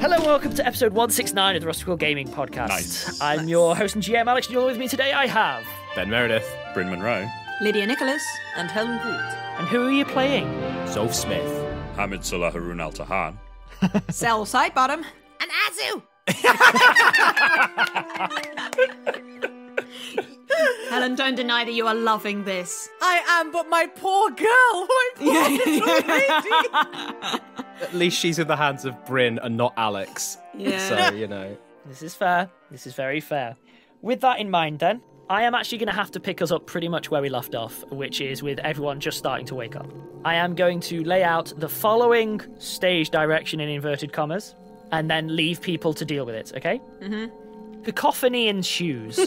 Hello and welcome to episode 169 of the Rusty Quill Gaming Podcast. Nice. I'm your host and GM, Alex, and you're with me today. I have... Ben Meredith. Bryn Monroe. Lydia Nicholas. And Helen Gould. And who are you playing? Zolf Smith. Hamid Salah Harun Al Tahan. Cell Sidebottom. And Azu. Helen, don't deny that you are loving this. I am, but my poor girl, my poor little lady. At least she's in the hands of Bryn and not Alex. Yeah. So, you know. This is fair. This is very fair. With that in mind, then, I am actually going to have to pick us up pretty much where we left off, which is with everyone just starting to wake up. I am going to lay out the following stage direction in inverted commas, and then leave people to deal with it, okay? Mm-hmm. Cacophony ensues.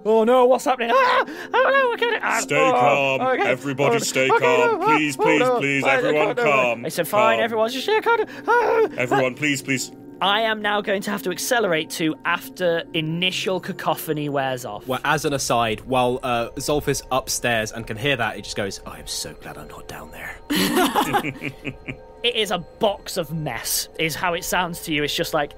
Oh no, what's happening? Ah! Oh no, I can't. Stay calm. Okay. Everybody stay calm. No, Please, please, no, please. I Everyone can't, no. calm. I said fine, Calm. everyone's just I can't. Ah! Everyone, please, please. I am now going to have to accelerate to after initial cacophony wears off. Well, as an aside, while Zolf is upstairs and can hear that, he just goes, I'm so glad I'm not down there. It is a box of mess, is how it sounds to you. It's just like,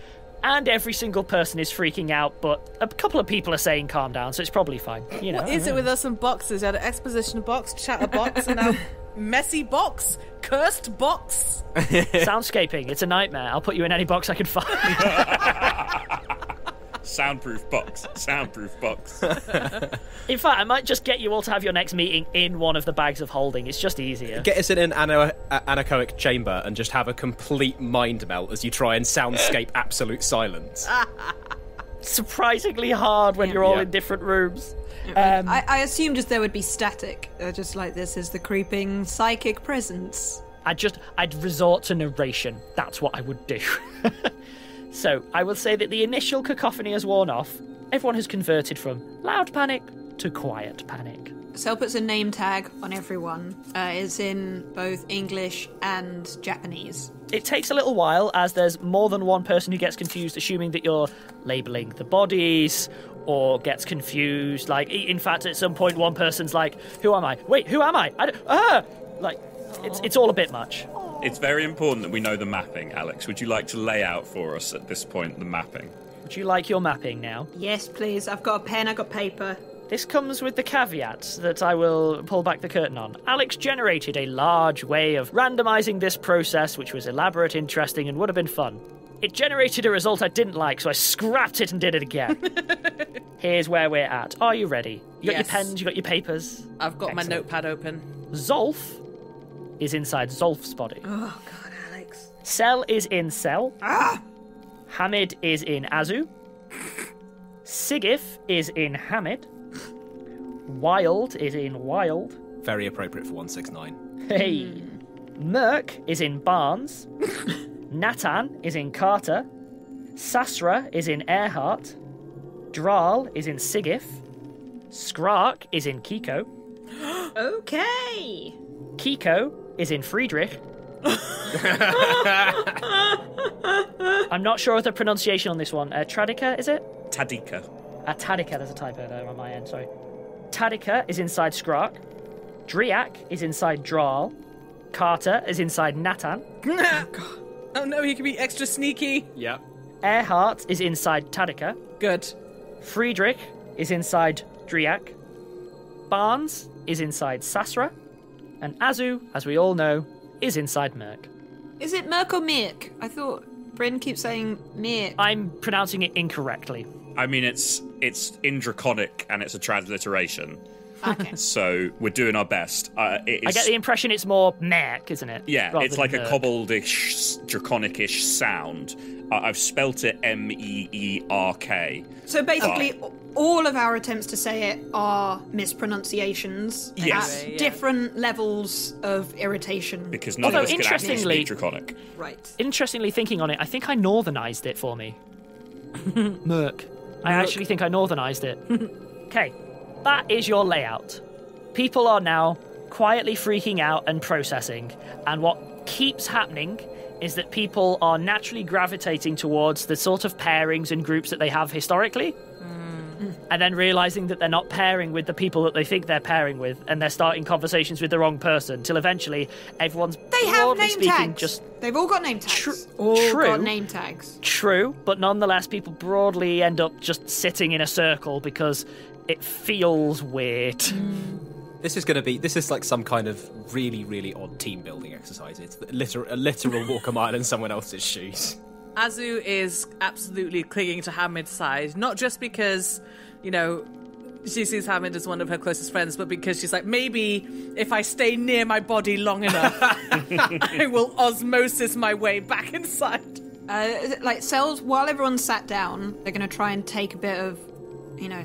and every single person is freaking out, but a couple of people are saying calm down, so it's probably fine. You know. What is it with us and boxes? You had an exposition box, chatter box, and now messy box, cursed box. Soundscaping, it's a nightmare. I'll put you in any box I can find. Soundproof box. Soundproof box. In fact, I might just get you all to have your next meeting in one of the bags of holding. It's just easier. Get us in an anechoic chamber and just have a complete mind melt as you try and soundscape absolute silence. Surprisingly hard when you're all in different rooms. I assumed just there would be static. Just like this is the creeping psychic presence. I'd resort to narration. That's what I would do. So, I will say that the initial cacophony has worn off. Everyone has converted from loud panic to quiet panic. Cell puts a name tag on everyone. It's in both English and Japanese. It takes a little while, as there's more than one person who gets confused, assuming that you're labelling the bodies, or gets confused. Like, in fact, at some point, one person's like, who am I? Wait, who am I? It's all a bit much. It's very important that we know the mapping, Alex. Would you like to lay out for us at this point the mapping? Would you like your mapping now? Yes, please. I've got a pen, I've got paper. This comes with the caveat that I will pull back the curtain on. Alex generated a large way of randomising this process, which was elaborate, interesting, and would have been fun. It generated a result I didn't like, so I scrapped it and did it again. Here's where we're at. Are you ready? You got Yes. your pens, you got your papers? I've got my Excellent. notepad open. Zolf is inside Zolf's body. Oh, God, Alex. Cell is in Cell. Hamid is in Azu. Sigif is in Hamid. Wild is in Wild. Very appropriate for 169. Hey. Merc is in Barnes. Natan is in Carter. Sasra is in Earhart. Dral is in Sigif. Skrark is in Kiko. Okay. Kiko is in Friedrich. I'm not sure of the pronunciation on this one. Tradika, is it? Tadika. Tadika, there's a typo there on my end, sorry. Tadika is inside Skrark. Driak is inside Dral. Carter is inside Natan. Oh no, he can be extra sneaky. Yep. Earhart is inside Tadika. Good. Friedrich is inside Driak. Barnes is inside Sasra. And Azu, as we all know, is inside Merc. Is it Merc or Mirk? I thought Bryn keeps saying Mirk. I'm pronouncing it incorrectly. I mean, it's in Draconic and it's a transliteration. Okay. So we're doing our best. I get the impression it's more Merc, isn't it? Yeah, Rather it's than like a Merc. cobbled-ish, draconic-ish sound. I've spelt it M-E-E-R-K. So basically, all of our attempts to say it are mispronunciations Yes. at different levels of irritation. Because none Although, of us can actually interestingly- speak Draconic. Right. Interestingly, thinking on it, I think I northernized it for me. Merc. I actually think I northernized it. Okay, that is your layout. People are now quietly freaking out and processing, and what keeps happening is that people are naturally gravitating towards the sort of pairings and groups that they have historically. and then realizing that they're not pairing with the people that they think they're pairing with, and they're starting conversations with the wrong person, till eventually everyone's They have broadly name speaking tags. They've all got name tags. True. Got name tags. True, but nonetheless, people broadly end up just sitting in a circle because it feels weird. This is like some kind of really, really odd team building exercise. It's a literal walk a mile in someone else's shoes. Azu is absolutely clinging to Hamid's side, not just because, she sees Hamid as one of her closest friends, but because she's like, maybe if I stay near my body long enough, I will osmosis my way back inside. Cells, while everyone's sat down, they're going to try and take a bit of,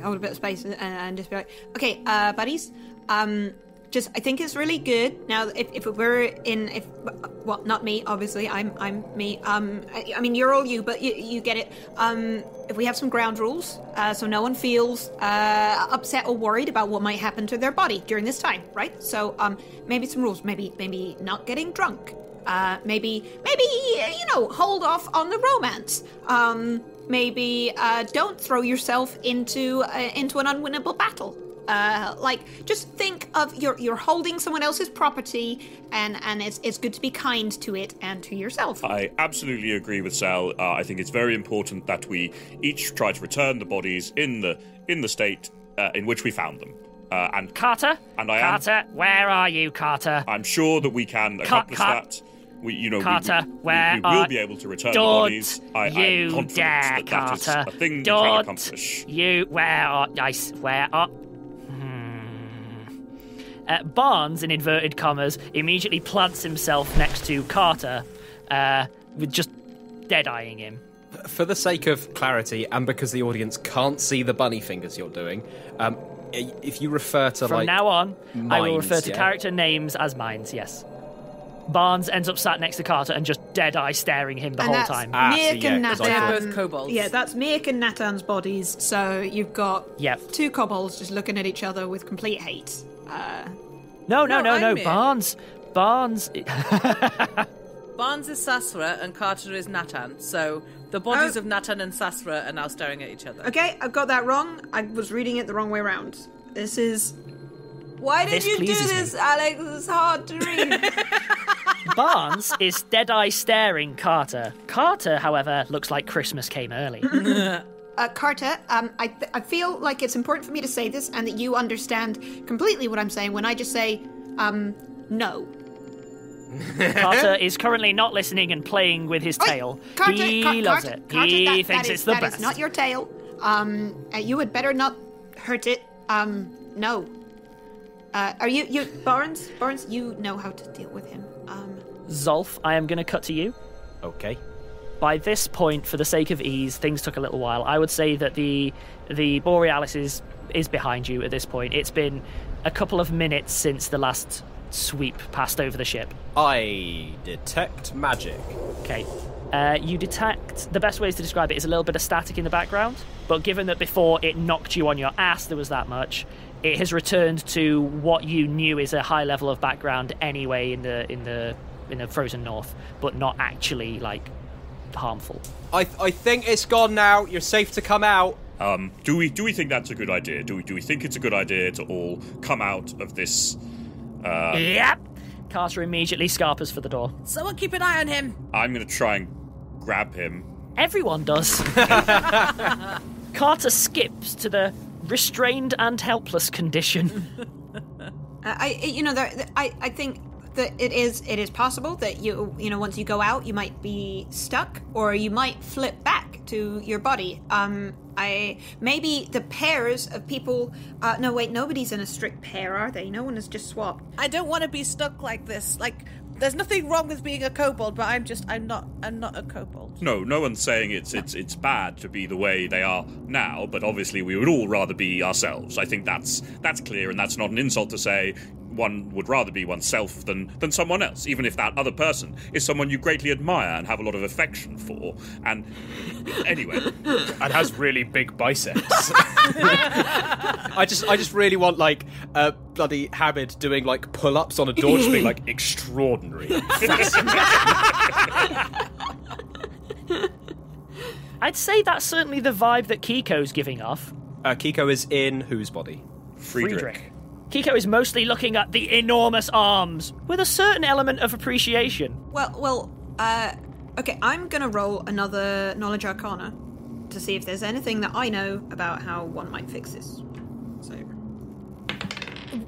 hold a bit of space and just be like, okay, buddies, I think it's really good. Now, if not me, obviously, I'm me. I mean, you're all you, but you get it. If we have some ground rules, so no one feels upset or worried about what might happen to their body during this time, right? So, maybe some rules. Maybe not getting drunk. Maybe hold off on the romance. Maybe don't throw yourself into an unwinnable battle. Just think of you're holding someone else's property, and it's good to be kind to it and to yourself. I absolutely agree with Sal. I think it's very important that we each try to return the bodies in the state in which we found them. And Carter, Carter, where are you, Carter? I'm sure that we can accomplish that. Carter, we will be able to return the bodies. I'm confident that is a thing we can accomplish. Where are? Barnes, in inverted commas, immediately plants himself next to Carter, with just dead-eyeing him. For the sake of clarity, and because the audience can't see the bunny fingers you're doing, if you refer to From now on, minds, I will refer to character names as minds, yes. Barnes ends up sat next to Carter and just dead-eye staring him the whole time. Miek and Nathan. They're both kobolds. Yeah, that's Miek and Nathan's bodies, so you've got two kobolds just looking at each other with complete hate. No, Miek. Barnes. Barnes is Sasra and Carter is Natan, so the bodies of Natan and Sasra are now staring at each other. Okay, I've got that wrong. I was reading it the wrong way around. This is... Why did you do this, Alex? It's hard to read. Barnes is dead-eye staring Carter. Carter, however, looks like Christmas came early. Carter, I feel like it's important for me to say this and that you understand completely what I'm saying when I just say, no. Carter is currently not listening and playing with his tail. He loves it. He thinks it's the best. That is not your tail. You had better not hurt it. No. Are you Barnes? Barnes, you know how to deal with him. Zolf, I am going to cut to you. Okay. By this point, for the sake of ease, things took a little while. I would say that the Borealis is behind you at this point. It's been a couple of minutes since the last sweep passed over the ship. I detect magic. Okay. You detect... The best ways to describe it is a little bit of static in the background, but given that before it knocked you on your ass there was that much, it has returned to what you knew is a high level of background anyway in the frozen north, but not actually, harmful. I think it's gone now. You're safe to come out. Do we think that's a good idea? Do we think it's a good idea to all come out of this? Yep. Carter immediately scarpers for the door. Someone keep an eye on him. I'm going to try and grab him. Everyone does. Carter skips to the restrained and helpless condition. I think that it is possible that you once you go out you might be stuck or you might flip back to your body. Maybe the pairs of people. No, wait, nobody's in a strict pair, are they? No one has just swapped. I don't want to be stuck like this. There's nothing wrong with being a kobold, but I'm not a kobold. No one's saying it's bad to be the way they are now, but obviously we would all rather be ourselves. I think that's clear, and that's not an insult to say one would rather be oneself than someone else, even if that other person is someone you greatly admire and have a lot of affection for. And anyway, and has really big biceps. I just really want bloody Hamid doing pull-ups on a door, just being extraordinary. I'd say that's certainly the vibe that Kiko's giving off. Kiko is in whose body? Friedrich. Kiko is mostly looking at the enormous arms with a certain element of appreciation. Okay, I'm gonna roll another Knowledge Arcana to see if there's anything that I know about how one might fix this. So,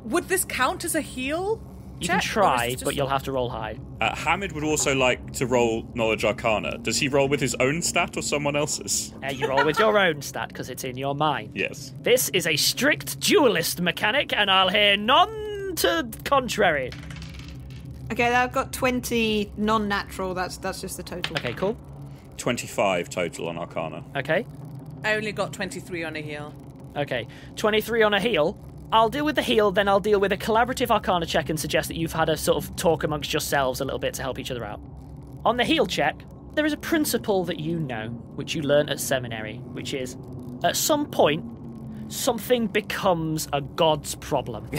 Would this count as a heal? You can try, but you'll have to roll high. Hamid would also like to roll Knowledge Arcana. Does he roll with his own stat or someone else's? You roll with your own stat because it's in your mind. Yes. This is a strict duelist mechanic, and I'll hear none to contrary. okay, I've got 20 non-natural. That's just the total. Okay, cool. 25 total on Arcana. Okay. I only got 23 on a heal. Okay. 23 on a heal. I'll deal with the heal, then I'll deal with a collaborative Arcana check and suggest that you've had a sort of talk amongst yourselves a little bit to help each other out. On the heal check, there is a principle that you know, which you learnt at seminary, which is, at some point, something becomes a god's problem.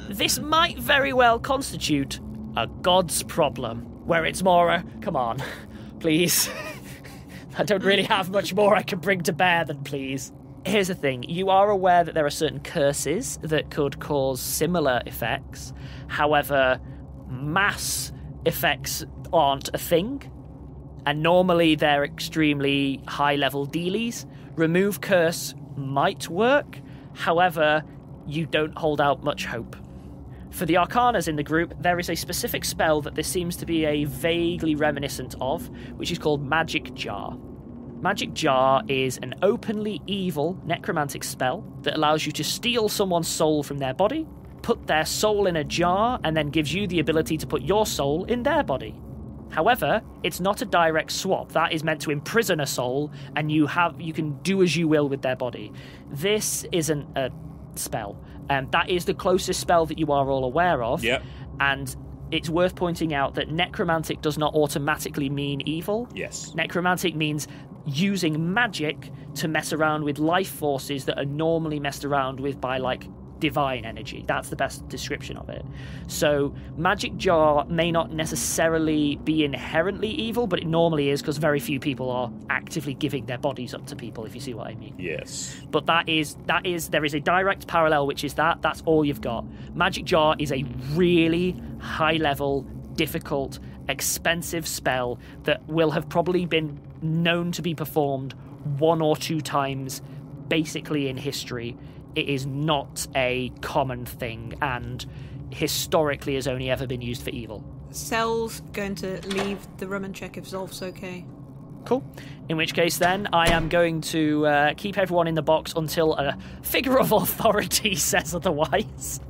This might very well constitute a god's problem, where it's more a, come on, please. I don't really have much more I can bring to bear than please. Here's the thing, you are aware that there are certain curses that could cause similar effects. However, mass effects aren't a thing, and normally they're extremely high-level dealies. Remove curse might work, however, you don't hold out much hope. For the Arcanas in the group, there is a specific spell that this seems to be a vaguely reminiscent of, which is called Magic Jar. Magic Jar is an openly evil necromantic spell that allows you to steal someone's soul from their body, put their soul in a jar, and then gives you the ability to put your soul in their body. However, it's not a direct swap. That is meant to imprison a soul, and you can do as you will with their body. This isn't a spell. That is the closest spell that you are all aware of. Yep. And it's worth pointing out that necromantic does not automatically mean evil. Yes. Necromantic means using magic to mess around with life forces that are normally messed around with by, like, divine energy. That's the best description of it. So Magic Jar may not necessarily be inherently evil, but it normally is because very few people are actively giving their bodies up to people, if you see what I mean. Yes. But there is a direct parallel, which is that's all you've got. Magic Jar is a really high level, difficult, expensive spell that will have probably been known to be performed 1 or 2 times basically in history. It is not a common thing, and historically has only ever been used for evil. Cell's going to leave the room and check if Zolf's okay. Cool. In which case, then, I am going to keep everyone in the box until a figure of authority says otherwise.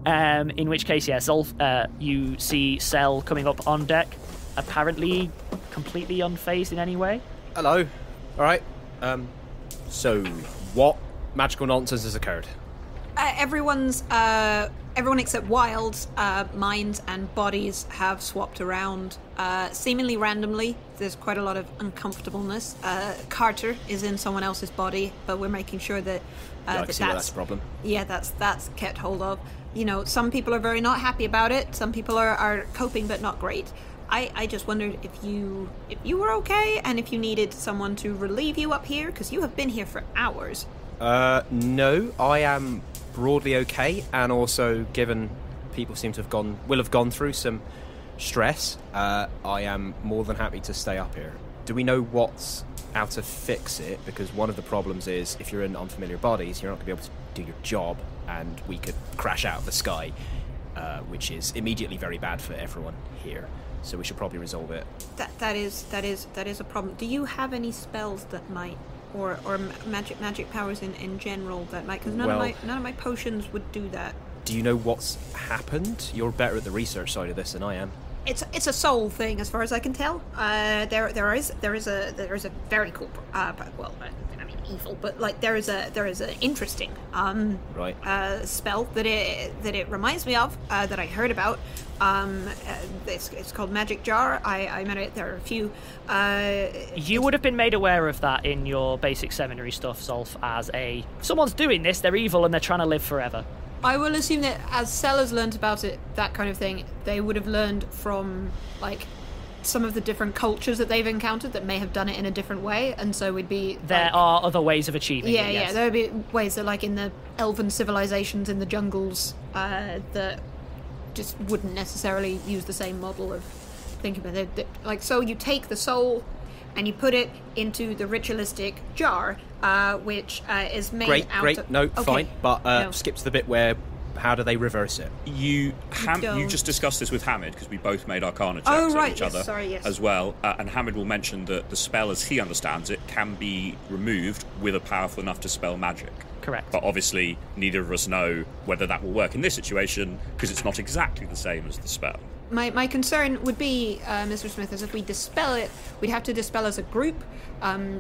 In which case, yeah, Zolf, you see Cell coming up on deck, apparently completely unfazed in any way. Hello. All right. So, what magical nonsense has occurred? Everyone except Wild's minds and bodies have swapped around, seemingly randomly. There's quite a lot of uncomfortableness. Carter is in someone else's body, but we're making sure that that's a problem. Yeah, that's kept hold of. You know, some people are very not happy about it. Some people are coping, but not great. I just wondered if you were okay, and if you needed someone to relieve you up here, because you have been here for hours. No, I am broadly okay, and also given people seem to will have gone through some stress, I am more than happy to stay up here. Do we know what's how to fix it? Because one of the problems is if you're in unfamiliar bodies, you're not going to be able to do your job, and we could crash out of the sky, which is immediately very bad for everyone here. So we should probably resolve it. That is a problem. Do you have any spells that might, or magic powers in general that might? Because none of my potions would do that. Do you know what's happened? You're better at the research side of this than I am. It's a soul thing, as far as I can tell. There is a very cool, evil, but like there is an interesting spell that it reminds me of that I heard about. It's called Magic Jar. I met it. There are a few. You would have been made aware of that in your basic seminary stuff, Zolf, as someone's doing this, they're evil and they're trying to live forever. I will assume that as sellers learned about it, that kind of thing, they would have learned from, like, some of the different cultures that they've encountered that may have done it in a different way, and so we'd be There are other ways of achieving yeah, it, yes. there would be ways that, like in the elven civilizations in the jungles, that just wouldn't necessarily use the same model of thinking about it. Like, so you take the soul and you put it into the ritualistic jar, which is made out Great, of... no, Okay. fine, but No. skip to the bit where, how do they reverse it? You don't. just discussed this with Hamid, because we both made Arcana checks Oh, at right, each yes, other sorry, yes. as well. And Hamid will mention that the spell, as he understands it, can be removed with a powerful enough to spell magic. Correct. But obviously, neither of us know whether that will work in this situation, because it's not exactly the same as the spell. My concern would be, Mr. Smith, is if we dispel it, we'd have to dispel as a group,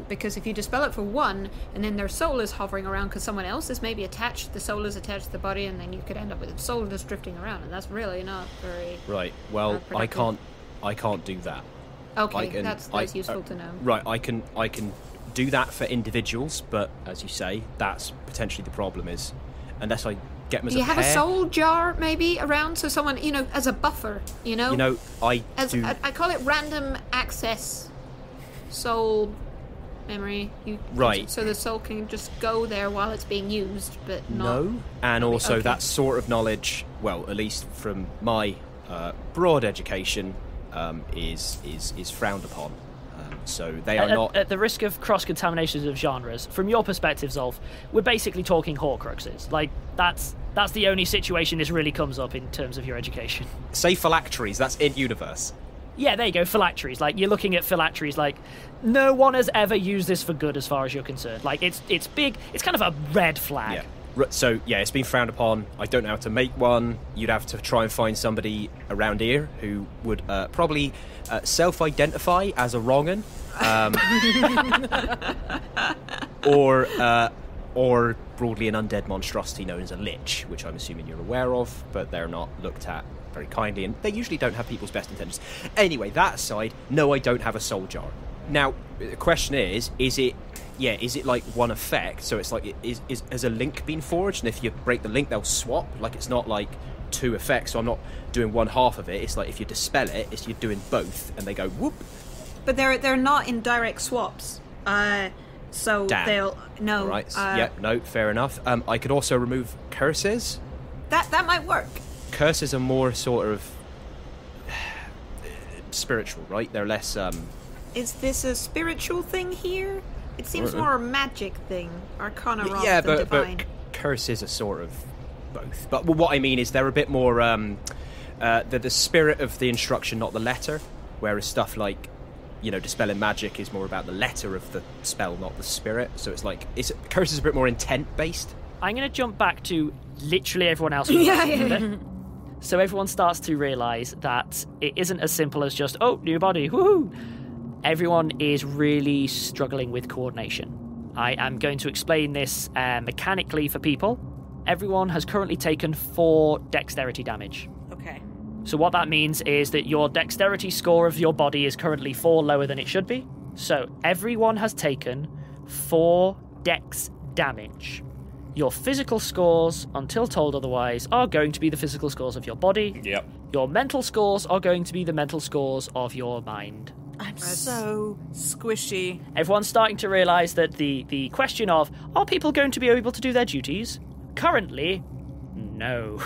because if you dispel it for one, and then their soul is hovering around because someone else is maybe attached, the soul is attached to the body, and then you could end up with the soul just drifting around, and that's really not very... Right. Well, productive. I can't do that. Okay, that's useful to know. Right. I can do that for individuals, but as you say, that's potentially the problem. Is unless I get them as Do you a have pair. a soul jar maybe around, so someone, as a buffer, You know, I do. I call it random access soul memory. Right. So the soul can just go there while it's being used, but not... No, and also okay. that sort of knowledge, well, at least from my broad education, is frowned upon. So they are not. At the risk of cross-contaminations of genres, from your perspective, Zolf, we're basically talking Horcruxes. Like, that's the only situation this really comes up in terms of your education. Say phylacteries, that's in universe. Yeah, there you go, phylacteries. Like, you're looking at phylacteries, like, no one has ever used this for good as far as you're concerned. Like, it's big, it's kind of a red flag. Yeah. So, yeah, it's been frowned upon. I don't know how to make one. You'd have to try and find somebody around here who would probably self-identify as a wrong'un. Or broadly an undead monstrosity known as a lich, which I'm assuming you're aware of, but they're not looked at very kindly, and they usually don't have people's best intentions. Anyway, that aside, no, I don't have a soul jar. Now, the question is it like one effect? So it's like, has a link been forged, and if you break the link, they'll swap? Like, it's not like two effects, so I'm not doing one half of it. It's like if you dispel it, it's you're doing both, and they go whoop. But they're not in direct swaps. So Damn. they'll... No. All right, no, fair enough. I could also remove curses. That might work. Curses are more sort of spiritual, right? They're less... Is this a spiritual thing here? It seems more a magic thing. Arcana rather than divine. but curses are sort of both. But what I mean is they're a bit more... the spirit of the instruction, not the letter. Whereas stuff like, dispelling magic is more about the letter of the spell, not the spirit. So it's like... curses are a bit more intent-based. I'm going to jump back to literally everyone else. Yeah. So everyone starts to realise that it isn't as simple as just, oh, new body, woohoo! Everyone is really struggling with coordination. I am going to explain this mechanically for people. Everyone has currently taken 4 dexterity damage. Okay. So what that means is that your dexterity score of your body is currently 4 lower than it should be. So everyone has taken 4 dex damage. Your physical scores, until told otherwise, are going to be the physical scores of your body. Yep. Your mental scores are going to be the mental scores of your mind. I'm so squishy. Everyone's starting to realise that the question of, are people going to be able to do their duties? Currently, no.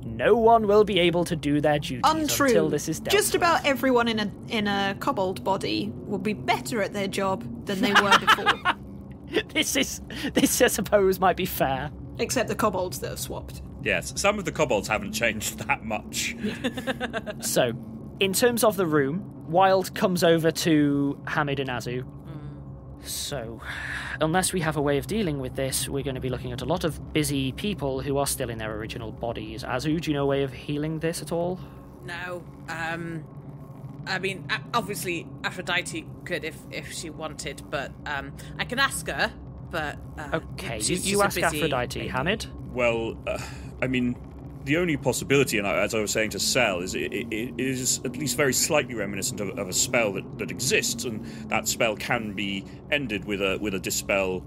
No one will be able to do their duties Untrue. until this is dealt Just with. about everyone in a kobold body will be better at their job than they were before. This, I suppose, might be fair. Except the kobolds that have swapped. Yes, some of the kobolds haven't changed that much. So, in terms of the room, Wild comes over to Hamid and Azu. So, unless we have a way of dealing with this, we're going to be looking at a lot of busy people who are still in their original bodies. Azu, do you know a way of healing this at all? No. I mean, obviously Aphrodite could if she wanted, but I can ask her. But Okay, she's you just a ask busy Aphrodite, lady. Hamid. Well, I mean, the only possibility, and as I was saying to Sel, is it is at least very slightly reminiscent of a spell that exists, and that spell can be ended with a dispel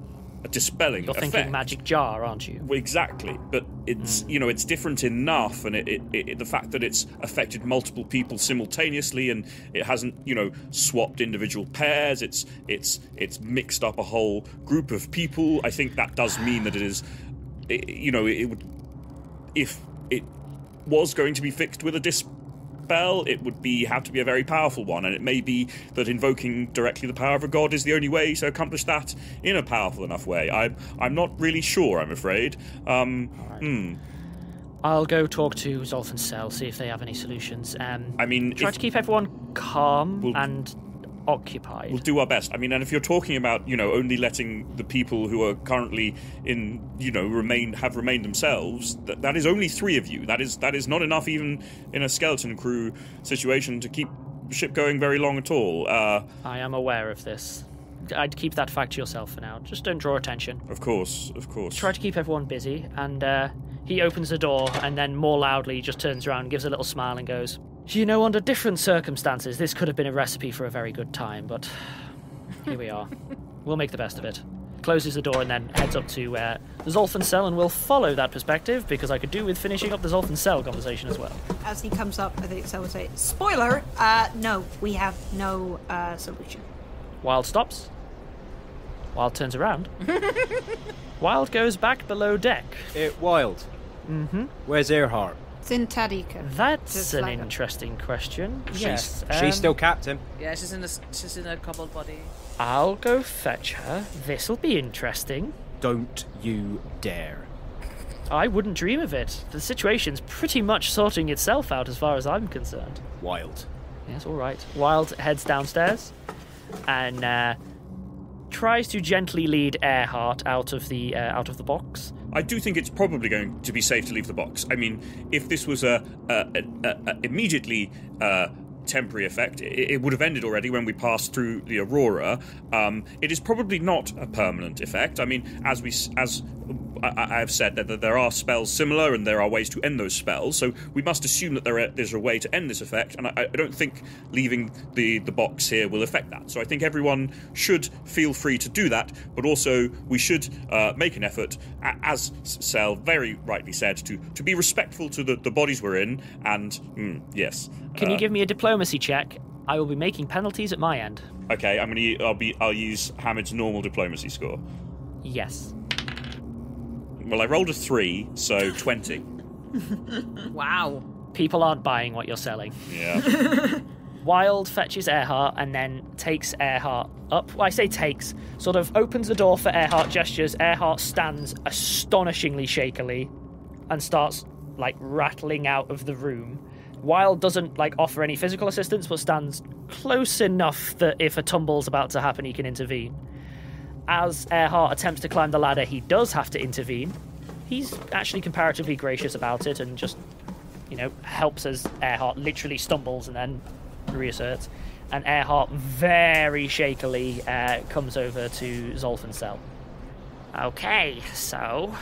dispelling You're effect. thinking magic jar, aren't you? Well, exactly, but it's it's different enough, and the fact that it's affected multiple people simultaneously, and it hasn't swapped individual pairs. It's mixed up a whole group of people. I think that does mean that it would, if it was going to be fixed with a dispel, it would have to be a very powerful one, and it may be that invoking directly the power of a god is the only way to accomplish that in a powerful enough way. I'm not really sure, I'm afraid. I'll go talk to Zolf and Cell, see if they have any solutions. Try to keep everyone calm and occupied. We'll do our best. And if you're talking about, only letting the people who are currently in, have remained themselves, that is only 3 of you. That is not enough even in a skeleton crew situation to keep the ship going very long at all. I am aware of this. I'd keep that fact to yourself for now. Just don't draw attention. Of course. Try to keep everyone busy, and he opens the door and then more loudly just turns around and gives a little smile and goes, under different circumstances, this could have been a recipe for a very good time, but here we are. We'll make the best of it. Closes the door and then heads up to the Zolf and Cell, and we'll follow that perspective, because I could do with finishing up the Zolf and Cell conversation as well. As he comes up, I think Cell would say, spoiler, no, we have no solution. Wild stops. Wild turns around. Wild goes back below deck. Wild. Mm-hmm. Where's Earhart? It's in Tadika. That's an interesting question. Yes. She's still captain. Yeah, she's in a cobbled body. I'll go fetch her. This'll be interesting. Don't you dare. I wouldn't dream of it. The situation's pretty much sorting itself out as far as I'm concerned. Wild. Yes, all right. Wild heads downstairs and tries to gently lead Earhart out of the box. I do think it's probably going to be safe to leave the box. If this was a immediately temporary effect, it would have ended already when we passed through the Aurora. It is probably not a permanent effect. As I have said, that there are spells similar and there are ways to end those spells, so we must assume that there's a way to end this effect, and I don't think leaving the box here will affect that. So I think everyone should feel free to do that, but also we should make an effort, as Cell very rightly said, to be respectful to the bodies we're in, and yes. Can you give me a diplomacy check? I will be making penalties at my end. Okay, I'll use Hamid's normal diplomacy score. Yes. Well, I rolled a 3, so 20. Wow. People aren't buying what you're selling. Yeah. Wild fetches Earhart and then takes Earhart up. Well, I say takes, sort of opens the door for Earhart, gestures. Earhart stands astonishingly shakily and starts, rattling out of the room. Wild doesn't, offer any physical assistance, but stands close enough that if a tumble's about to happen, he can intervene. As Earhart attempts to climb the ladder, he does have to intervene. He's actually comparatively gracious about it and just, helps as Earhart literally stumbles and then reasserts. And Earhart very shakily comes over to Zolf and Cell. Okay, so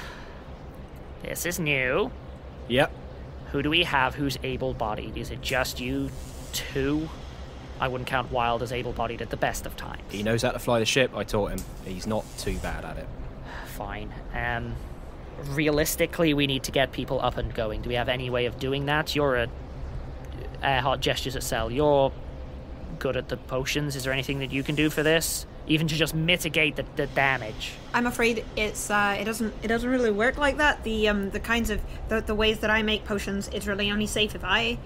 this is new. Yep. Who do we have who's able-bodied? Is it just you two? I wouldn't count Wild as able-bodied at the best of times. He knows how to fly the ship, I taught him. He's not too bad at it. Fine. Realistically, we need to get people up and going. Do we have any way of doing that? Earhart gestures at Cell. You're good at the potions. Is there anything that you can do for this? Even to just mitigate the damage? I'm afraid it doesn't really work like that. The kinds of the ways that I make potions is really only safe if I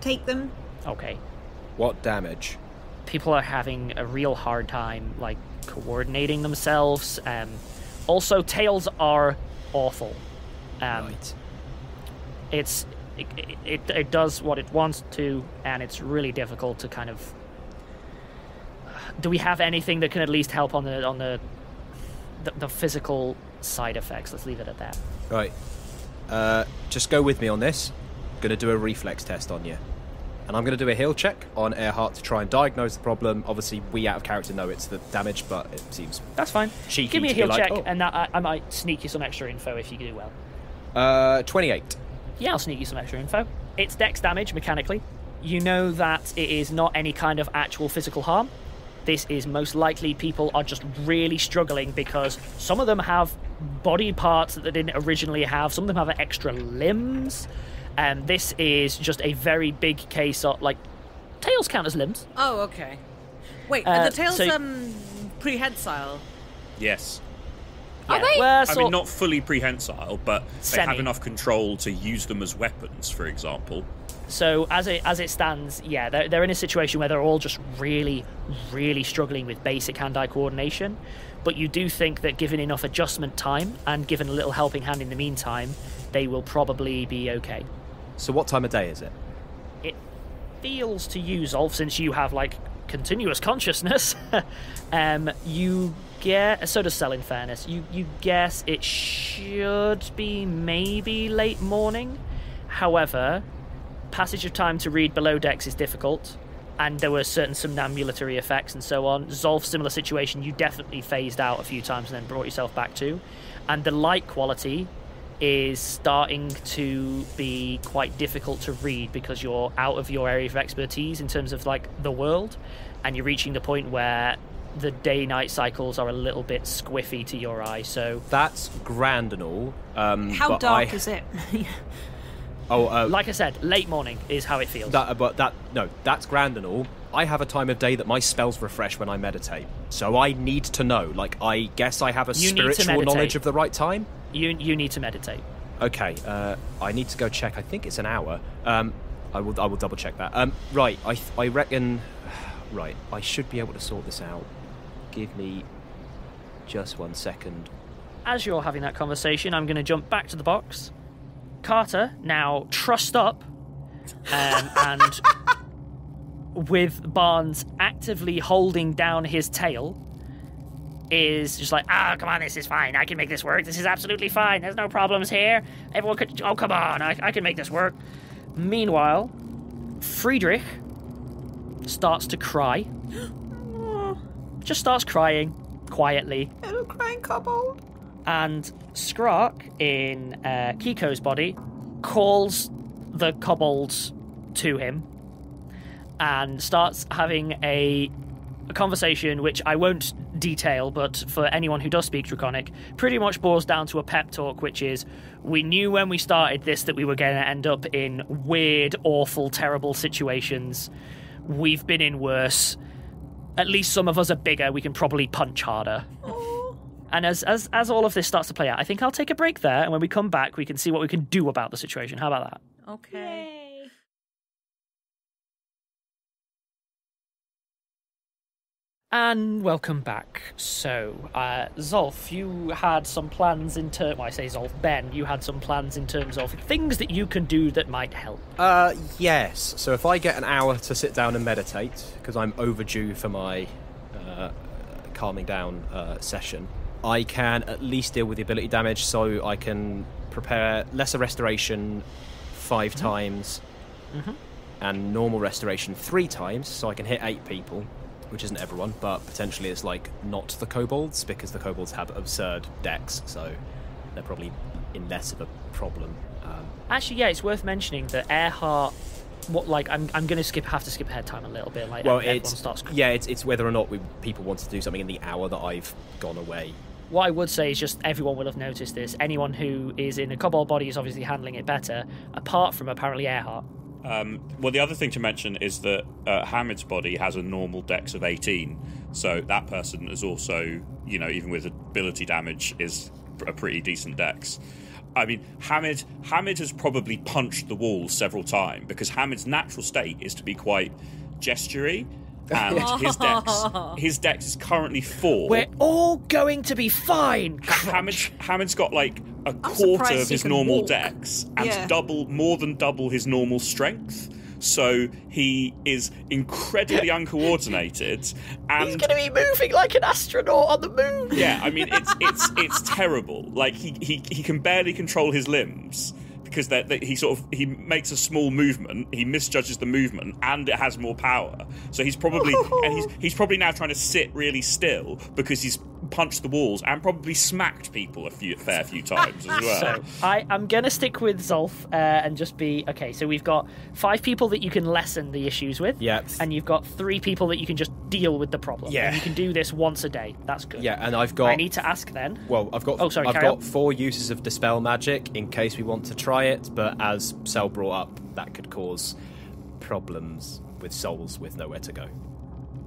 take them. Okay. What damage? People are having a real hard time, coordinating themselves. Also, tails are awful. Right. It does what it wants to, and it's really difficult to kind of... Do we have anything that can at least help on the physical side effects? Let's leave it at that. Right. Just go with me on this. I'm going to do a reflex test on you. And I'm going to do a heal check on Earhart to try and diagnose the problem. Obviously, we out of character know it's the damage, but it seems that's fine. Cheeky. Give me a to be heal like, check, oh. and I might sneak you some extra info if you do well. 28. Yeah, I'll sneak you some extra info. It's dex damage, mechanically. You know that it is not any kind of actual physical harm. this is most likely people are just really struggling because some of them have body parts that they didn't originally have. Some of them have extra limbs. This is just a very big case of, like, tails count as limbs. Oh, okay. Wait, are the tails so- prehensile? Yes. Yeah, Are they? well, I so- mean, not fully prehensile, but they Semi. have enough control to use them as weapons, for example. So as it stands, yeah, they're in a situation where they're all just really, really struggling with basic hand-eye coordination. But you do think that given enough adjustment time and given a little helping hand in the meantime, they will probably be okay. So what time of day is it? It feels to you, Zolf, since you have, like, continuous consciousness, you get... So does Cell, in fairness. You guess it should be maybe late morning. However, passage of time to read below decks is difficult, and there were certain somnambulatory effects and so on. Zolf, similar situation, you definitely phased out a few times and then brought yourself back to. And the light quality is starting to be quite difficult to read because you're out of your area of expertise in terms of, like, the world, and you're reaching the point where the day-night cycles are a little bit squiffy to your eye. So That's grand and all. How but dark is it? like I said, late morning is how it feels. That's grand and all. I have a time of day that my spells refresh when I meditate, so I need to know. Like, I guess I have a You need to spiritual meditate. knowledge of the right time. You need to meditate. Okay, I need to go check. I think it's an hour. I will double check that. Right, I reckon. Right, I should be able to sort this out. Give me just 1 second. As you're having that conversation, I'm going to jump back to the box. Carter, now trussed up, and with Barnes actively holding down his tail, is just like, come on, this is fine. I can make this work. This is absolutely fine. There's no problems here. Everyone could... Oh, come on. I can make this work. Meanwhile, Friedrich starts to cry. Just starts crying quietly. Little crying kobold. And Skrark, in Kiko's body, calls the kobolds to him and starts having a conversation which I won't detail, but for anyone who does speak Draconic, pretty much boils down to a pep talk, which is, we knew when we started this that we were going to end up in weird, awful, terrible situations. We've been in worse. At least some of us are bigger. We can probably punch harder. And as all of this starts to play out, I think I'll take a break there, and when we come back, we can see what we can do about the situation. How about that? Okay. And welcome back. So, Zolf, you had some plans in terms... Well, I say Zolf, Ben, you had some plans in terms of things that you can do that might help. Yes. So if I get an hour to sit down and meditate, because I'm overdue for my calming down session, I can at least deal with the ability damage, so I can prepare lesser restoration 5 times and normal restoration 3 times, so I can hit 8 people, which isn't everyone, but potentially it's like not the kobolds, because the kobolds have absurd decks, so they're probably in less of a problem. Actually, yeah, it's worth mentioning that Earhart... I'm going to have to skip ahead time a little bit. Like, Well, everyone it's starts... it's whether or not people want to do something in the hour that I've gone away. What I would say is just everyone will have noticed this. Anyone who is in a kobold body is obviously handling it better, apart from apparently Earhart. Well, the other thing to mention is that Hamid's body has a normal dex of 18, so that person is also, even with ability damage, is a pretty decent dex. I mean, Hamid has probably punched the wall several times, because Hamid's natural state is to be quite gestury, and his dex is currently 4. We're all going to be fine. Hamid's got like a quarter surprised of he his can normal walk. dex and Yeah. more than double his normal strength. So he is incredibly uncoordinated, and He's going to be moving like an astronaut on the moon. yeah, I mean it's terrible. Like he can barely control his limbs, because he makes a small movement, he misjudges the movement, and it has more power. So he's probably he's probably now trying to sit really still, because he's punched the walls and probably smacked people a fair few times as well. So I'm going to stick with Zolf and just be... Okay, so we've got 5 people that you can lessen the issues with. Yeah. And you've got 3 people that you can just deal with the problem. Yeah. And you can do this once a day. That's good. Yeah, and I've got... I need to ask then. Well, I've got... Oh, sorry, I've carry got on. 4 uses of Dispel Magic in case we want to try it, but as Cell brought up, that could cause problems with souls with nowhere to go.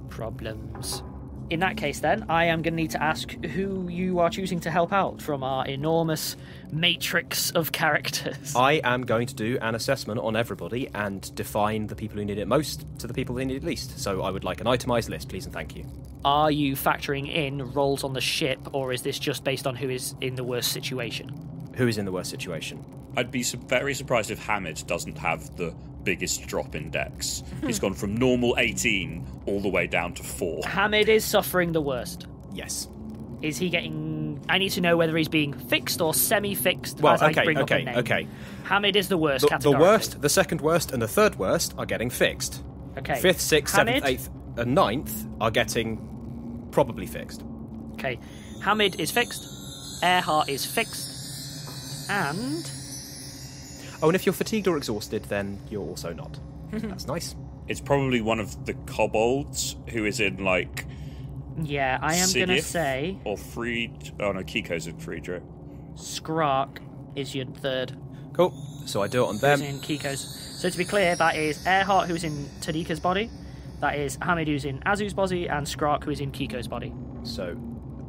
Problems. In that case, then, I am going to need to ask who you are choosing to help out from our enormous matrix of characters. I am going to do an assessment on everybody and define the people who need it most to the people who need it least. So I would like an itemised list, please and thank you. Are you factoring in roles on the ship, or is this just based on who is in the worst situation? Who is in the worst situation? I'd be very surprised if Hamid doesn't have the biggest drop in dex. He's gone from normal 18 all the way down to 4. Hamid is suffering the worst. Yes. Is he getting... I need to know whether he's being fixed or semi-fixed Well, as I bring up a name. okay. Hamid is the worst The categorically. worst, the second worst, and the third worst are getting fixed. Okay. 5th, 6th, 7th, Hamid? 8th, and 9th are getting probably fixed. Okay. Hamid is fixed. Earhart is fixed. And... Oh, and if you're fatigued or exhausted, then you're also not. That's nice. It's probably one of the kobolds who is in, like... Yeah, I am going to Sigith say... Or Fried... Oh, no, Kiko's in Friedrich. Skrark is your third. Cool. So I do it on Who's them. in Kiko's. So to be clear, that is Earhart, who's in Tadika's body. That is Hamid, who's in Azu's body. And Skrark, who is in Kiko's body. So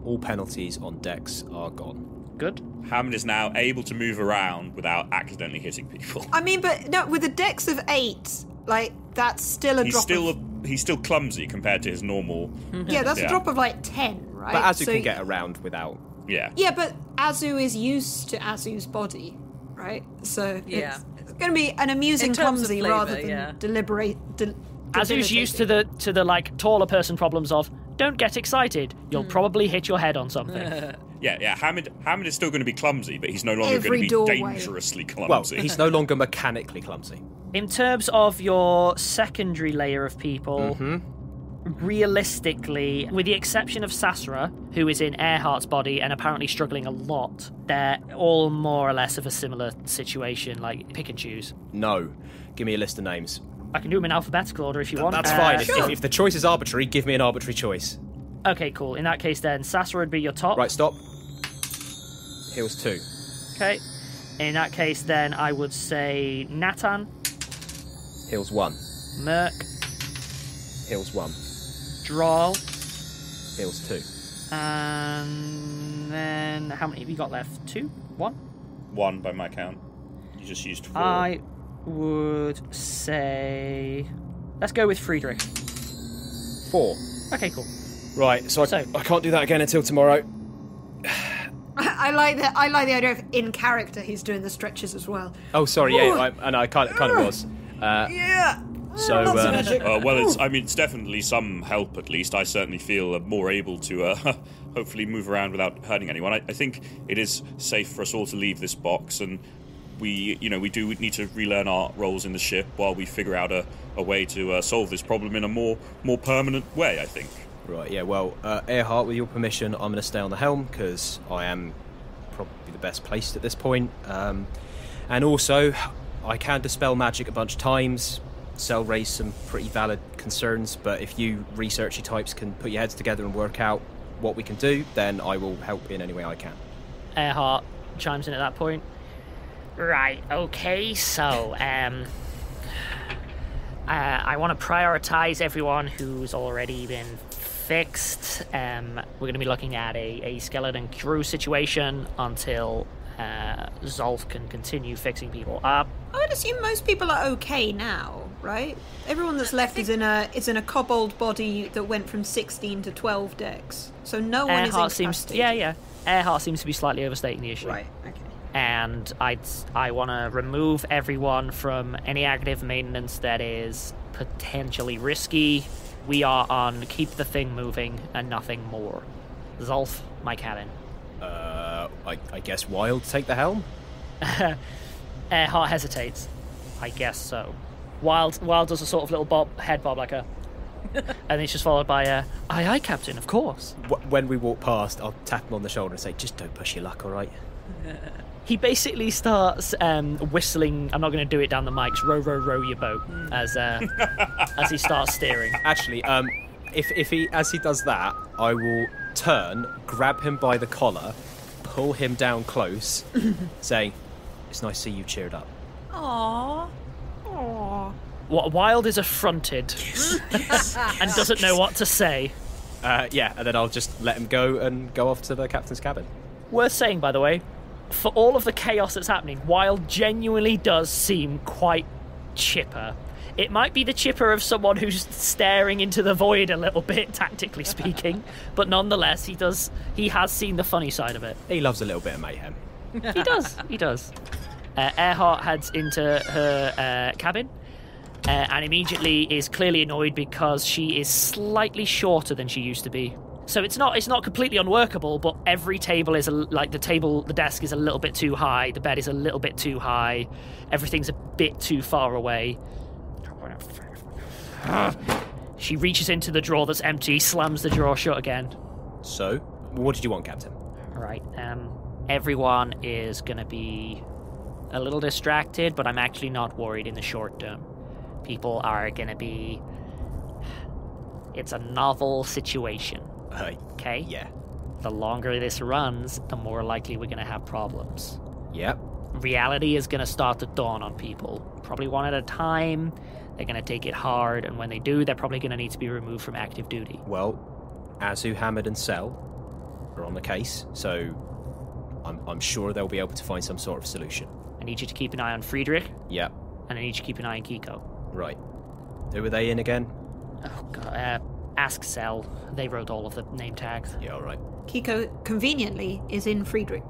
all penalties on Dex are gone. Good. Hamid is now able to move around without accidentally hitting people. I mean, but no, with a dex of 8, like, that's still a drop of... He's still clumsy compared to his normal... Yeah, that's Yeah. a drop of, like, 10, right? But Azu So- can get around without... Yeah. Yeah, but Azu is used to Azu's body, right? So Yeah. it's going to be an amusing In terms of clumsy flavour, rather than yeah. Azu's used to the like taller person problems of don't get excited. You'll probably hit your head on something. Yeah. Hamid is still going to be clumsy, but he's no longer Every going to be doorway. dangerously Well, clumsy. he's no longer mechanically clumsy. In terms of your secondary layer of people, realistically, with the exception of Sasra, who is in Earhart's body and apparently struggling a lot, they're all more or less of a similar situation, like pick and choose. No. Give me a list of names. I can do them in alphabetical order if you want. That's fine. Sure. If the choice is arbitrary, give me an arbitrary choice. Okay, cool. In that case, then, Sasra would be your top. Right, stop. Heals 2. Okay. In that case, then, I would say Natan, Heals 1. Merc, Heals 1. Drawl, Heals 2. and then how many have you got left? 2? 1? 1 by my count. You just used 4. I would say... Let's go with Friedrich. 4. Okay, cool. Right, so So- I can't do that again until tomorrow. I like the idea of in character he's doing the stretches as well. Oh, sorry, yeah, I kind of was. Yeah. So, Lots of magic. Well, it's definitely some help, at least. I certainly feel more able to hopefully move around without hurting anyone. I think it is safe for us all to leave this box, and we do need to relearn our roles in the ship while we figure out a way to solve this problem in a more permanent way, I think. Right, yeah, well, Earhart, with your permission, I'm going to stay on the helm, because I am probably the best placed at this point. And also, I can dispel magic a bunch of times. Cell raised some pretty valid concerns, but if you researchy types can put your heads together and work out what we can do, then I will help in any way I can. Earhart chimes in at that point. Right, okay, so, I want to prioritize everyone who's already been fixed. We're going to be looking at a skeleton crew situation until Zolf can continue fixing people up. I would assume most people are okay now, right? Everyone that's left is in a kobold body that went from 16 to 12 dex, so no one Earhart is seems, incapacitated. Earhart seems to be slightly overstating the issue. Right. Okay. And I want to remove everyone from any active maintenance that is potentially risky. We are on keep the thing moving and nothing more. Zolf, my cabin. I guess Wild take the helm? Earhart hesitates. I guess so. Wild does a sort of little head bob like a... And it's just followed by aye, aye, Captain, of course. When we walk past, I'll tap him on the shoulder and say, just don't push your luck, all right? He basically starts whistling. I'm not going to do it down the mics. Row, row, row your boat as he starts steering. Actually, if he as he does that, I will turn, grab him by the collar, pull him down close, saying, "It's nice to see you cheered up." Aww. What Wild is affronted and doesn't know what to say. Yeah, and then I'll just let him go and go off to the captain's cabin. Worth saying, by the way, for all of the chaos that's happening, Wild genuinely does seem quite chipper. It might be the chipper of someone who's staring into the void a little bit, tactically speaking, but nonetheless, he has seen the funny side of it. He loves a little bit of mayhem. He does. Earhart heads into her cabin and immediately is clearly annoyed because she is slightly shorter than she used to be. So it's not completely unworkable, but every table is the desk is a little bit too high, the bed is a little bit too high, everything's a bit too far away. She reaches into the drawer that's empty, slams the drawer shut again. So, what did you want, Captain? Right, everyone is gonna be a little distracted, but I'm actually not worried in the short term. People are gonna be... It's a novel situation. Okay? Yeah. The longer this runs, the more likely we're going to have problems. Yep. Reality is going to start to dawn on people. Probably one at a time. They're going to take it hard, and when they do, they're probably going to need to be removed from active duty. Well, Azu, Hamid, and Sel are on the case, so I'm sure they'll be able to find some sort of solution. I need you to keep an eye on Friedrich. Yep. And I need you to keep an eye on Kiko. Right. Who are they in again? Oh, God. Ask Sel. They wrote all of the name tags. Yeah, all right. Kiko, conveniently, is in Friedrich.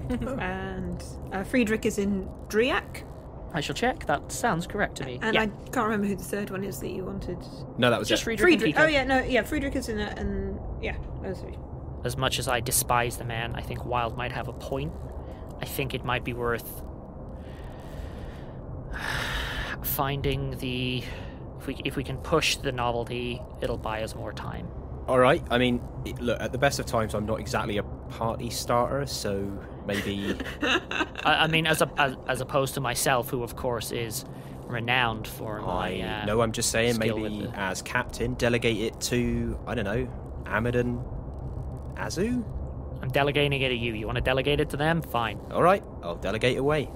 And Friedrich is in Driak. I shall check. That sounds correct to me. And yeah. I can't remember who the third one is that you wanted. No, that was just it. Friedrich. Friedrich. Oh, yeah, Friedrich is in it, and yeah, those three. As much as I despise the man, I think Wild might have a point. I think it might be worth finding the... If we can push the novelty, it'll buy us more time. All right. I mean, look, at the best of times, I'm not exactly a party starter, so maybe... I mean, as opposed to myself, who, of course, is renowned for my No, I'm just saying, skill maybe with the... as captain, delegate it to, I don't know, Hamid and Azu? I'm delegating it to you. You want to delegate it to them? Fine. All right, I'll delegate away.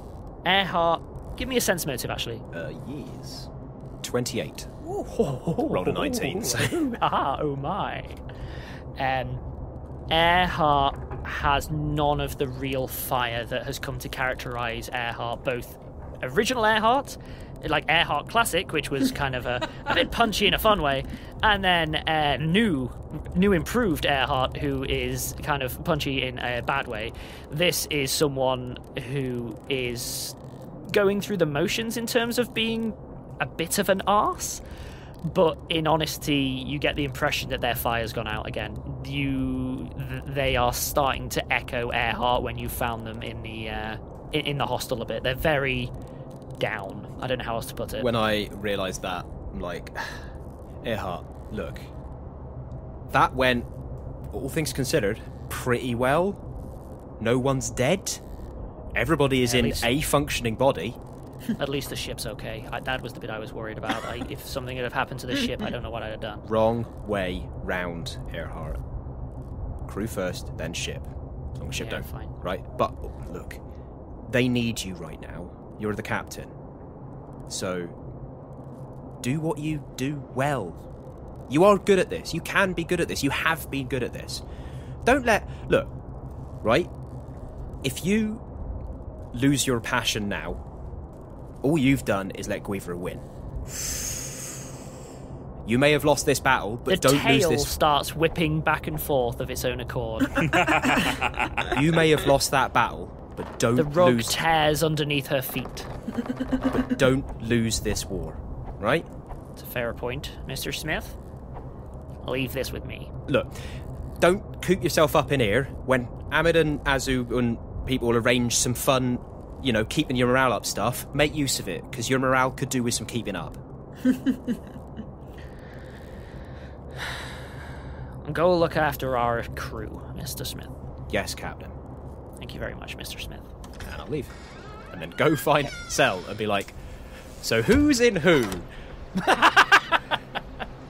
Earhart, give me a sense motive, actually. Yes. 28. Rolled a 19. So. Oh my. Earhart has none of the real fire that has come to characterize Earhart, both original Earhart, like Earhart Classic, which was kind of a bit punchy in a fun way, and then new improved Earhart, who is kind of punchy in a bad way. This is someone who is going through the motions in terms of being a bit of an arse, but in honesty, you get the impression that their fire's gone out again. They are starting to echo Earhart when you found them in the hostel a bit. They're very down. I don't know how else to put it. When I realised that, I'm like, Earhart, look, that went, all things considered, pretty well. No one's dead. Everybody is in a functioning body. At least the ship's okay. That was the bit I was worried about. If something had happened to the ship, I don't know what I'd have done. Wrong way round, Earhart. Crew first, then ship. As long as ship don't. Fine. Right? But, look, they need you right now. You're the captain. So, do what you do well. You are good at this. You can be good at this. You have been good at this. Don't let... Look, right? If you lose your passion now, all you've done is let Guivra win. You may have lost this battle, but don't lose this... The tail starts whipping back and forth of its own accord. You may have lost that battle, but don't The rug lose... tears underneath her feet. But don't lose this war, right? It's a fair point, Mr. Smith. Leave this with me. Look, don't coop yourself up in here when Hamid and Azu and people arrange some fun, you know, keeping your morale up stuff. Make use of it, because your morale could do with some keeping up. and go look after our crew, Mr. Smith. Yes, Captain. Thank you very much, Mr. Smith. And I'll leave. And then go find Cell and be like, so who's in who?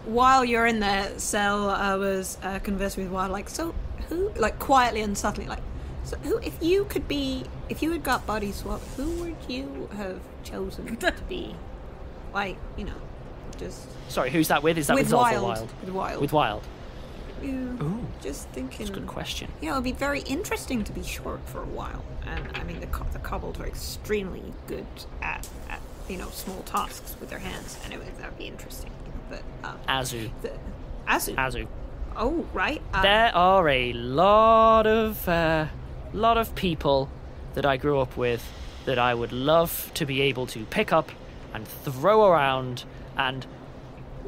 While you're in there, Cell was conversing with Wild, like, so who, like, quietly and subtly, like, so who, if you had got body swap, who would you have chosen to be, like, you know, just... Sorry, who's that with? Is that with Zolf or Wild? With Wild. With Wild. Ooh. Just thinking... That's a good question. You know, it'd be very interesting to be short for a while. And, I mean, the kobolds are extremely good at you know, small tasks with their hands. Anyway, that would be interesting. But, Azu. Azu. Oh, right. There are a lot of people that I grew up with that I would love to be able to pick up and throw around and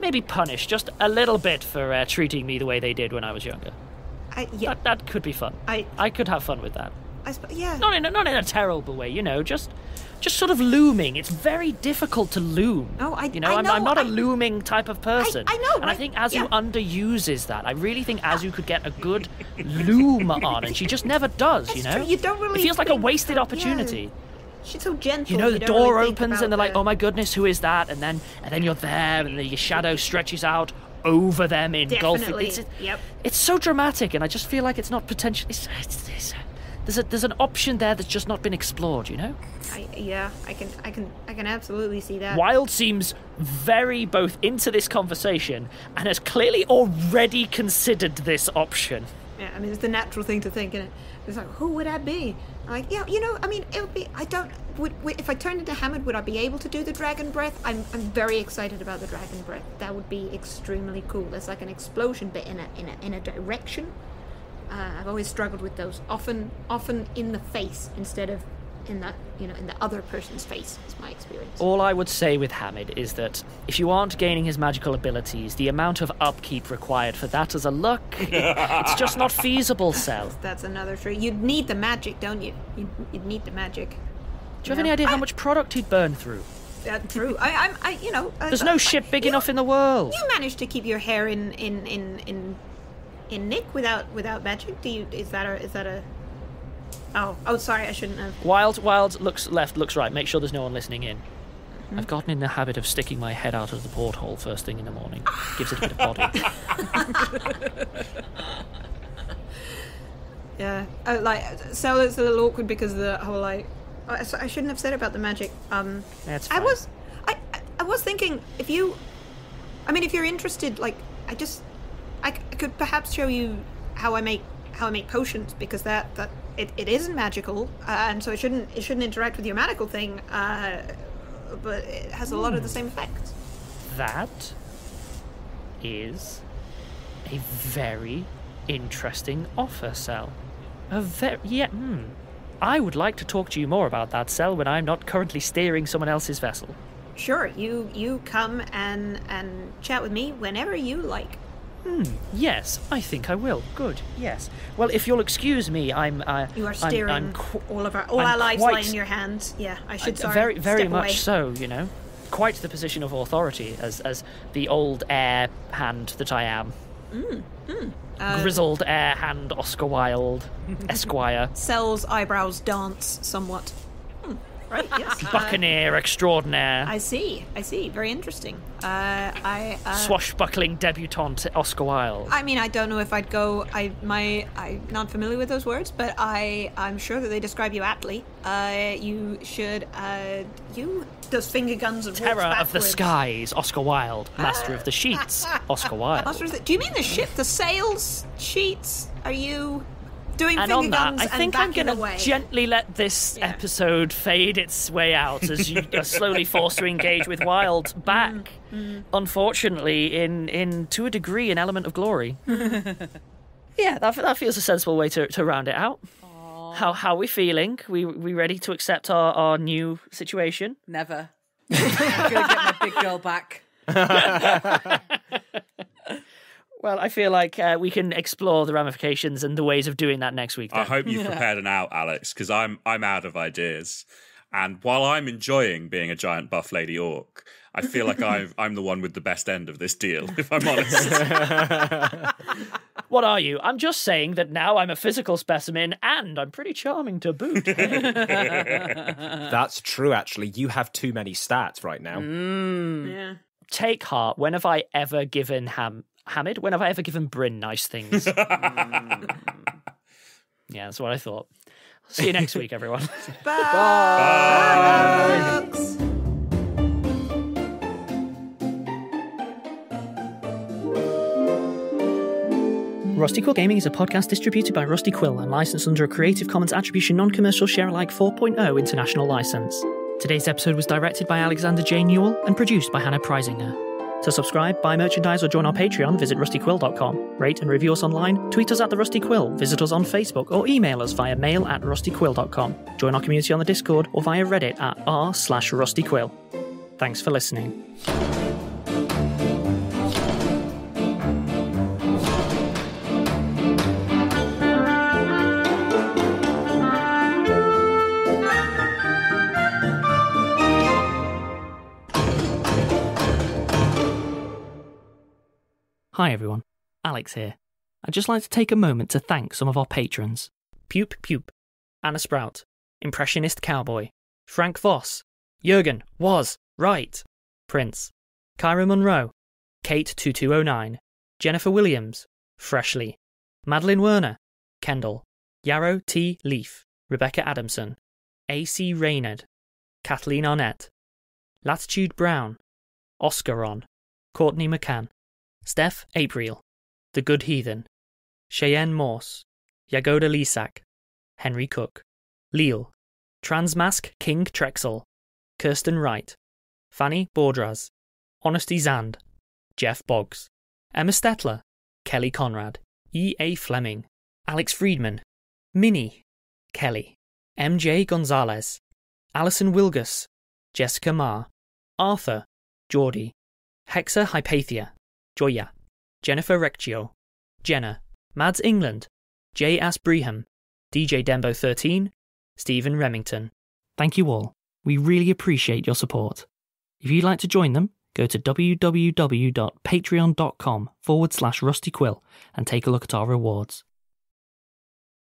maybe punish just a little bit for treating me the way they did when I was younger. Yeah. That could be fun. I could have fun with that. Yeah. Not in a terrible way, you know, just sort of looming. It's very difficult to loom. Oh, I'm not a looming type of person. I know, and right? I think Azu underuses that. I really think Azu could get a good loom on, and she just never does. That's you know, true. You don't really it feels like a think wasted that- opportunity. yeah. She's so gentle. You know, the don't door really think opens about and they're like, the- "Oh my goodness, who is that?" And then you're there, and your shadow stretches out over them, engulfing. Definitely. Yep. It's so dramatic, and I just feel like it's not potential. There's an option there that's just not been explored. You know. I can absolutely see that. Wild seems very both into this conversation and has clearly already considered this option. Yeah, I mean, it's the natural thing to think, and it's like, who would I be? I'm like, yeah, you know, I mean, it would be. I don't. If I turned into Hamid, would I be able to do the dragon breath? I'm very excited about the dragon breath. That would be extremely cool. There's like an explosion bit in a direction. I've always struggled with those. Often in the face instead of in the other person's face. Is my experience. All I would say with Hamid is that if you aren't gaining his magical abilities, the amount of upkeep required for that as a look, it's just not feasible, Cell. That's another tree. You'd need the magic, don't you? You'd need the magic. Do you have any idea how much product he'd burn through? True. There's no ship big enough in the world. You managed to keep your hair in Nick without magic. Is that a? Oh, sorry, I shouldn't have. Wild looks left, looks right. Make sure there's no one listening in. Mm-hmm. I've gotten in the habit of sticking my head out of the porthole first thing in the morning. Gives it a bit of body. Yeah, Cell is a little awkward because of the whole like. I shouldn't have said about the magic. That's fine. I was thinking if you're interested, like I could perhaps show you how I make potions because that it isn't magical and so it shouldn't interact with your magical thing, but it has a lot of the same effects. That is a very interesting offer, Cell. I would like to talk to you more about that, Cell, when I'm not currently steering someone else's vessel. Sure, you come and chat with me whenever you like. Yes, I think I will. Good. Yes. Well, if you'll excuse me, you are steering all our lives lie in your hands. Yeah, I should. Very, very step much away. so. You know, quite the position of authority as the old air hand that I am. Grizzled air hand Oscar Wilde, Esquire. Cell's eyebrows dance somewhat. Right. Yes. Buccaneer extraordinaire. I see. Very interesting. Swashbuckling debutante Oscar Wilde. I mean, I don't know if I'd go. I'm not familiar with those words, but I'm sure that they describe you aptly. You should. You does finger guns and Terror walks of the backwards. skies, Oscar Wilde. Master of the sheets, Oscar Wilde. Do you mean the ship, the sails, sheets? Are you doing And finger on that, guns I and think I'm backing going away? to gently let this episode fade its way out as you are slowly forced to engage with Wilde back. Unfortunately, in to a degree, an element of glory. Yeah, that feels a sensible way to round it out. How are we feeling? We ready to accept our new situation? Never. I'm going to get my big girl back. Well, I feel like we can explore the ramifications and the ways of doing that next week. Then. I hope you've prepared an out, Alex, because I'm out of ideas. And while I'm enjoying being a giant buff lady orc, I feel like I'm the one with the best end of this deal, if I'm honest. What are you? I'm just saying that now I'm a physical specimen and I'm pretty charming to boot. That's true, actually. You have too many stats right now. Yeah. Take heart. When have I ever given Hamid? When have I ever given Bryn nice things? Yeah, that's what I thought. See you next week, everyone. Bye. Rusty Quill Gaming is a podcast distributed by Rusty Quill and licensed under a Creative Commons Attribution Non-Commercial Share-alike 4.0 international license. Today's episode was directed by Alexander J. Newell and produced by Hannah Preisinger. To subscribe, buy merchandise, or join our Patreon, visit rustyquill.com. Rate and review us online, tweet us at The Rusty Quill, visit us on Facebook, or email us via mail@rustyquill.com. Join our community on the Discord or via Reddit at r/rustyquill. Thanks for listening. Hi everyone, Alex here. I'd just like to take a moment to thank some of our patrons. Pupe Pupe, Anna Sprout, Impressionist Cowboy, Frank Voss, Jurgen, was, right, Prince, Kyra Monroe, Kate 2209, Jennifer Williams, Freshly, Madeline Werner, Kendall, Yarrow T. Leaf, Rebecca Adamson, A.C. Reynard, Kathleen Arnett, Latitude Brown, Oscar On, Courtney McCann, Steph April, The Good Heathen, Cheyenne Morse, Yagoda Lisak, Henry Cook, Leal, Transmask King Trexel, Kirsten Wright, Fanny Bordraz, Honesty Zand, Jeff Boggs, Emma Stetler, Kelly Conrad, E.A. Fleming, Alex Friedman, Minnie, Kelly, M.J. Gonzalez, Alison Wilgus, Jessica Marr, Arthur, Geordie, Hexa Hypatia, Joya, Jennifer Recchio, Jenna, Mads England, J. Asbreham, DJ Dembo 13, Stephen Remington. Thank you all. We really appreciate your support. If you'd like to join them, go to www.patreon.com/rustyquill and take a look at our rewards.